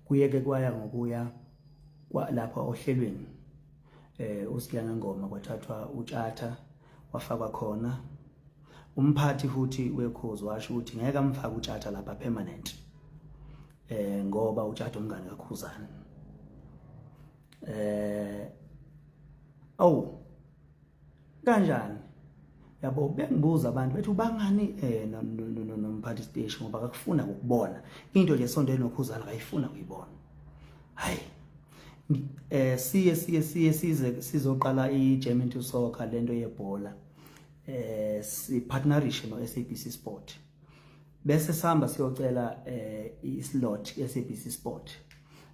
kuyeke kwaya ngokuya lapha ohlelweni uSiyanga Ngoma kwathathwa uTshatha wafakwa khona. Umphathi futhi wekhozi washo ukuthi ngeke amfake uTshatha lapha permanent ngoba uTshatha umngane kaKhuzani. Kanjani yabo bengibuza abantu bethi ubangani nomphathi station ngoba akufuna ukubona into nje esondele noKhuzani akayifuna ukuyibona. Hayi sizoqala iGerman to Soccer lento yebhola si partnership no SABC Sport bese sihamba siyocela islot SABC Sport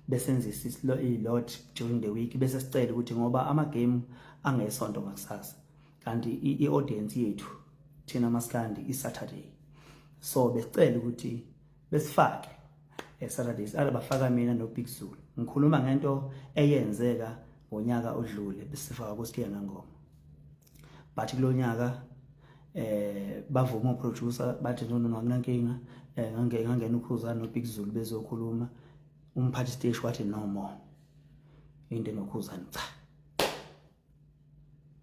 besenzisa ilot during the week bese sicela ukuthi ngoba ama game angesonto ngakusasa kanti iaudience yethu thina maskandi iSaturday, so besicela ukuthi besifake Saturdays alabafaka mina no Big Zulu. Ngikhuluma ngento eyenzeka ngonyaka odlule besifaka kuSiyanga Ngoma, but kulonyaka bavuma uproducer bathi no akunankinga ngangena uKhuzani no Big Zulu bezokhuluma. Umphathi stage wathi no more into noKhuzani cha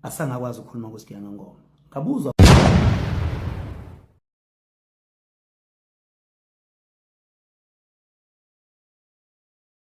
asangakwazi ukukhuluma kuSiyanga Ngoma. Ngabuzwa